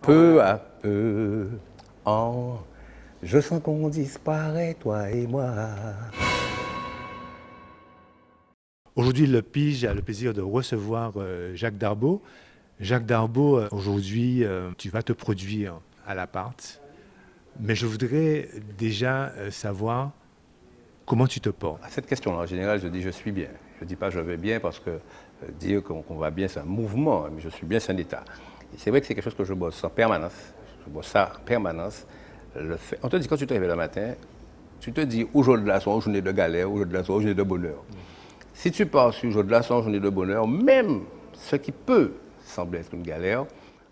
peu à peu, je sens qu'on disparaît, toi et moi. Aujourd'hui, le Pige a le plaisir de recevoir Jacques Darbo. Jacques Darbo, aujourd'hui, tu vas te produire à l'appart. Mais je voudrais déjà savoir comment tu te portes. À cette question-là, en général, je dis je suis bien. Je ne dis pas je vais bien parce que dire qu'on va bien, c'est un mouvement, mais je suis bien, c'est un état. Et c'est vrai que c'est quelque chose que je bosse en permanence. Je bosse ça en permanence. On te dit quand tu te réveilles le matin, tu te dis aujourd'hui de la soirée, journée de galère, aujourd'hui de la soirée, journée de bonheur. Si tu pars sur aujourd'hui de la soirée, journée de bonheur, même ce qui peut sembler être une galère,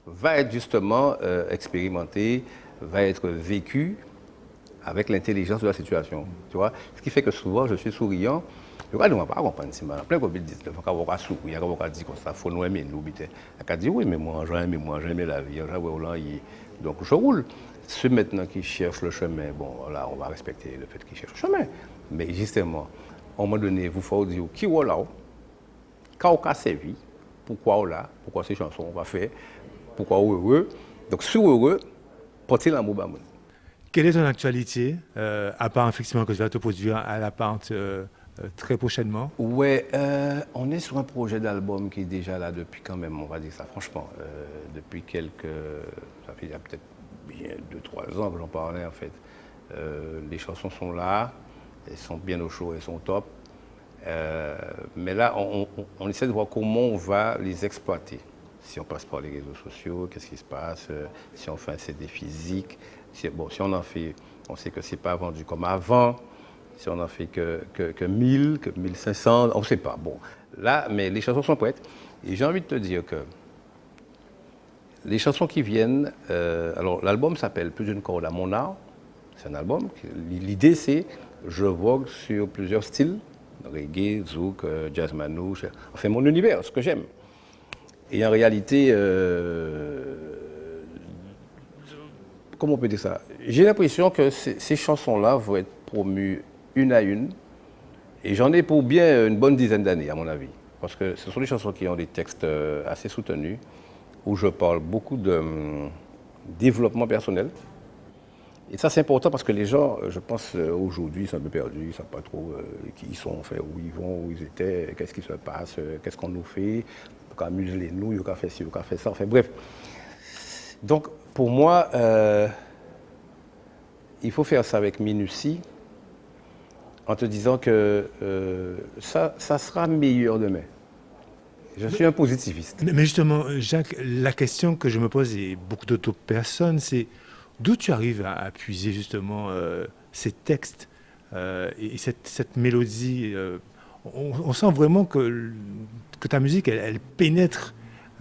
va être justement expérimenté, va être vécu avec l'intelligence de la situation. Tu vois? Ce qui fait que souvent, je suis souriant. Je ne pas comprendre si mal. Plein Covid-19, on va sourire, on va dire comme ça, il faut nous aimer, nous. On va dire oui, mais moi, j'aime la vie, donc je roule. Ceux maintenant qui cherchent le chemin, bon, là, on va respecter le fait qu'ils cherchent le chemin. Mais justement, à un moment donné, vous faut dire qui est là, quand on a servi, pourquoi on là, pourquoi ces chansons on va faire, pourquoi on est heureux. Donc, si on est heureux, portez l'amour bas. Quelle est ton actualité, à part effectivement que tu vas te produire à l'appart très prochainement? Ouais, on est sur un projet d'album qui est déjà là depuis quand même, on va dire ça franchement, depuis ça fait peut-être bien 2-3 ans que j'en parlais en fait. Les chansons sont là, elles sont bien au chaud, elles sont top. Mais là, on essaie de voir comment on va les exploiter. Si on passe par les réseaux sociaux, qu'est-ce qui se passe? Si on fait un CD physique, si on en fait, on sait que c'est pas vendu comme avant. Si on n'en fait que 1000, que 1500, on ne sait pas. Bon, là, mais les chansons sont prêtes. Et j'ai envie de te dire que les chansons qui viennent, alors l'album s'appelle Plus d'une corde à mon art. C'est un album. L'idée, c'est je vogue sur plusieurs styles, reggae, zouk, jazz manouche, enfin mon univers, ce que j'aime. Et en réalité, comment on peut dire ça? J'ai l'impression que ces chansons-là vont être promues une à une. Et j'en ai pour bien une bonne dizaine d'années, à mon avis. Parce que ce sont des chansons qui ont des textes assez soutenus, où je parle beaucoup de développement personnel. Et ça, c'est important parce que les gens, je pense, aujourd'hui, sont un peu perdus, ils ne savent pas trop qui ils sont, enfin, où ils vont, où ils étaient, qu'est-ce qui se passe, qu'est-ce qu'on nous fait, on amuse les nouilles, on fait ci, on fait ça, enfin bref. Donc, pour moi, il faut faire ça avec minutie, en te disant que ça sera meilleur demain. Je suis un positiviste. Mais justement, Jacques, la question que je me pose et beaucoup d'autres personnes, c'est d'où tu arrives à puiser justement ces textes et cette mélodie. On sent vraiment que ta musique, elle pénètre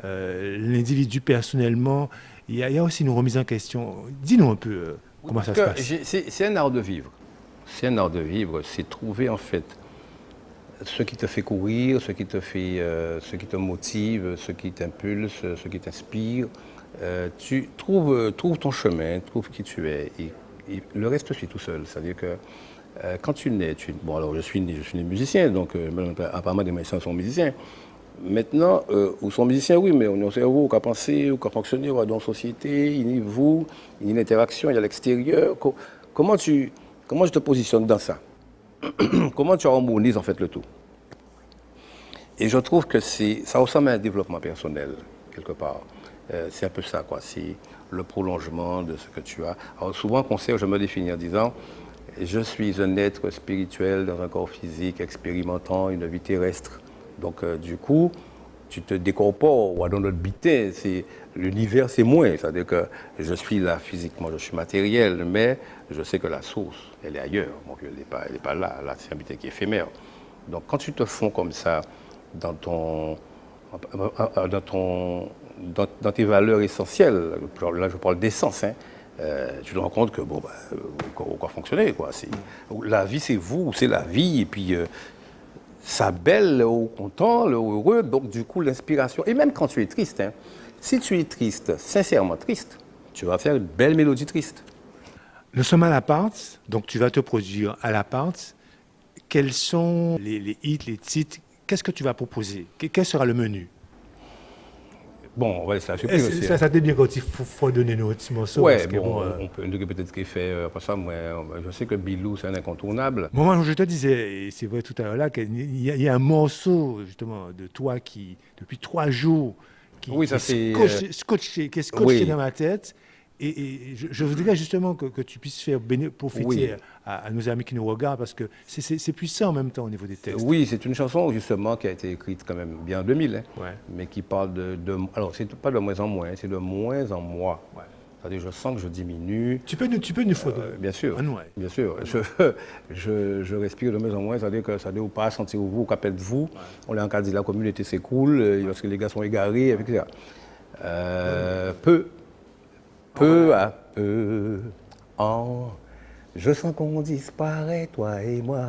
l'individu personnellement. Il y a aussi une remise en question. Dis-nous un peu comment ça se passe. C'est un art de vivre. C'est un art de vivre, c'est trouver en fait ce qui te fait courir, ce qui te motive, ce qui t'impulse, ce qui t'inspire. Tu trouves ton chemin, trouve qui tu es, et le reste suit tout seul. C'est-à-dire que quand tu nais, bon alors je suis né musicien, donc apparemment des musiciens sont musiciens. Maintenant, où sont musiciens, oui, mais on est au cerveau, on a pensé, on a fonctionné, on est dans la société, il y a vous, il y a une interaction, il y a l'extérieur. Comment tu te positionnes dans ça? Comment tu harmonises en fait le tout? Et je trouve que ça ressemble à un développement personnel, quelque part. C'est un peu ça, quoi. C'est le prolongement de ce que tu as. Alors souvent, en concert, je me définis en disant, je suis un être spirituel dans un corps physique, expérimentant une vie terrestre. Donc, du coup, tu te décorpores, ou dans notre bité, l'univers, c'est moi. C'est-à-dire que je suis là physiquement, je suis matériel, mais je sais que la source, elle est ailleurs. Donc, elle n'est pas là. Là, c'est un bité qui est éphémère. Donc, quand tu te fonds comme ça dans tes valeurs essentielles, là, je parle d'essence, hein, tu te rends compte que, bon, on va fonctionner, quoi. La vie, c'est vous, c'est la vie, et puis ça belle, le haut content, le haut heureux, donc du coup, l'inspiration. Et même quand tu es triste, hein, si tu es triste, sincèrement triste, tu vas faire une belle mélodie triste. Nous sommes à l'appart, donc tu vas te produire à l'appart. Quels sont les hits, les titres? Qu'est-ce que tu vas proposer? Quel sera le menu? Bon, on va laisser la surprise aussi. Ça t'est bien quand il faut donner nos petits morceaux. Ouais, parce que, bon, on peut dire peut-être qu'il fait. Après ça, moi, je sais que Bilou, c'est un incontournable. Moi, je te disais, et c'est vrai tout à l'heure là, qu'il y a un morceau justement de toi qui, depuis 3 jours, Oui, qui ça est c'est. qui est scotché Oui, dans ma tête. Et je voudrais justement que tu puisses faire profiter oui. à nos amis qui nous regardent, parce que c'est puissant en même temps au niveau des textes. Oui, c'est une chanson justement qui a été écrite quand même bien en 2000, hein, Ouais, mais qui parle alors, c'est pas de moins en moins, c'est de moins en moins. ouais. C'est-à-dire, je sens que je diminue. Tu peux nous faire Bien sûr, un ouais. bien sûr. Je respire de moins en moins, c'est-à-dire que ça ne doit pas sentir vous, qu'appelle vous. On est en cas de la communauté s'écoule, parce que les gars sont égarés, etc. Peu, peu à peu, je sens qu'on disparaît, toi et moi.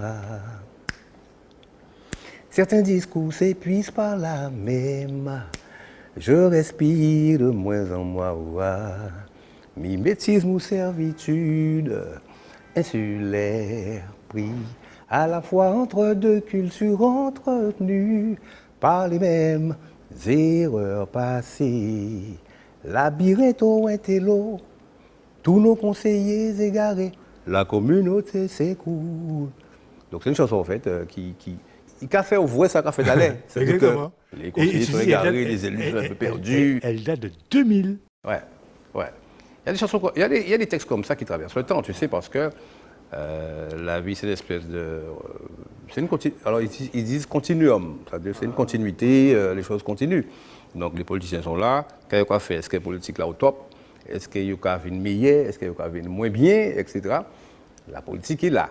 Certains discours s'épuisent par la même. Je respire de moins en moins, ouah. Mimétisme ou servitude insulaire pris à la fois entre deux cultures entretenues par les mêmes erreurs passées. Labyrinthe au intello, tous nos conseillers égarés, la communauté s'écoule. Donc c'est une chanson en fait qui a fait ouvrir ça qu'a fait d'aller. C'est-à-dire que Exactement. les conseillers sont égarés, les élus sont un peu perdus. Elle date de 2000. Ouais, ouais. Il y a des chansons, il y a des textes comme ça qui traversent le temps, tu sais, parce que la vie c'est une espèce de, c'est une alors ils disent continuum, c'est-à-dire c'est une continuité, les choses continuent. Donc les politiciens sont là, qu'est-ce qu'on fait? Est-ce que la politique là au top? Est-ce qu'il y a une meilleure? Est-ce qu'il y a une moins bien, etc. La politique est là.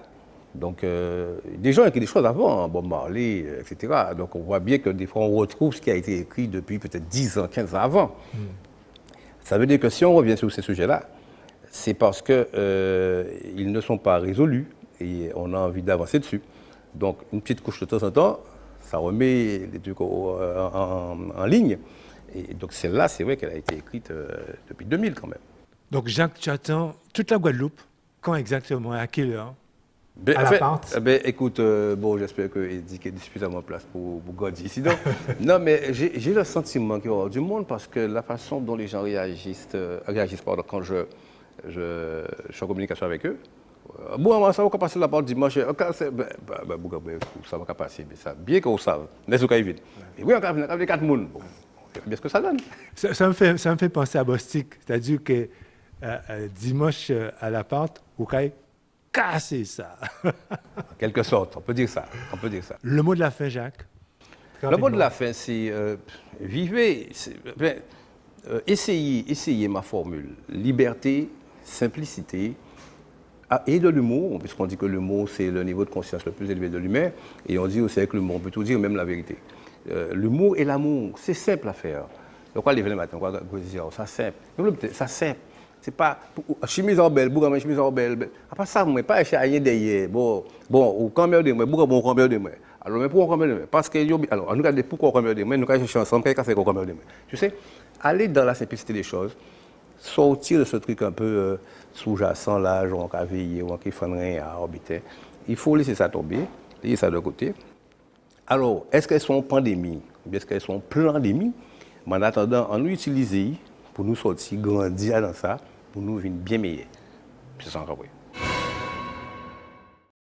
Donc, des gens écrivent des choses avant, hein, Bob Marley, etc. Donc, on voit bien que des fois, on retrouve ce qui a été écrit depuis peut-être 10 ans, 15 ans avant. Ça veut dire que si on revient sur ces sujets-là, c'est parce qu'ils ne sont pas résolus et on a envie d'avancer dessus. Donc, une petite couche de temps en temps, ça remet les trucs en ligne. Et donc, celle-là, c'est vrai qu'elle a été écrite depuis 2000 quand même. Donc, Jacques, tu attends toute la Guadeloupe. Quand exactement? À quelle heure? Ben, À en la fait, pente. ben, écoute, bon, j'espère qu'il y a suffisamment de place pour Godi. Sinon, non, mais j'ai le sentiment qu'il y aura du monde parce que la façon dont les gens réagissent pardon, quand je suis en communication avec eux. Bon, ça va passer la porte dimanche. Ça va passer, mais ça, bien qu'on savent. Mais c'est vite. Et oui, on a les 4 moules. Bon, on verra bien ce que ça donne. Ça me fait penser à Bostik. C'est-à-dire que dimanche à la pente, vous pouvez casser ça. En quelque sorte, on peut dire ça. On peut dire ça. Le mot de la fin, Jacques. Le mot de la fin, c'est vivez, essayez ma formule. Liberté, simplicité et de l'humour, puisqu'on dit que l'humour, c'est le niveau de conscience le plus élevé de l'humain. Et on dit aussi avec l'humour, on peut tout dire, même la vérité. L'humour et l'amour, c'est simple à faire. Donc, on lève le matin, on va dire, ça simple. Ça simple. C'est pas chemise en belle, bouga chemise en belle. Après ça, moi pas acheter rien derrière. Bon, au combien de moi, bouga bon combien de moi. Alors mais pourquoi combien de moi? Parce que alors on regarde pourquoi combien de moi, nous allons chercher ensemble qu'est-ce fait combien de moi. Tu sais, aller dans la simplicité des choses, sortir de ce truc un peu sous-jacent là, genre on veiller ou qui fait rien à orbiter. Il faut laisser ça tomber, laisser ça de côté. Alors, est-ce qu'elles sont en pandémie ou est-ce qu'elles sont en pandémie? Mais en attendant, on nous utilise pour nous sortir, grandir dans ça, pour nous venir bien meilleurs. C'est ça,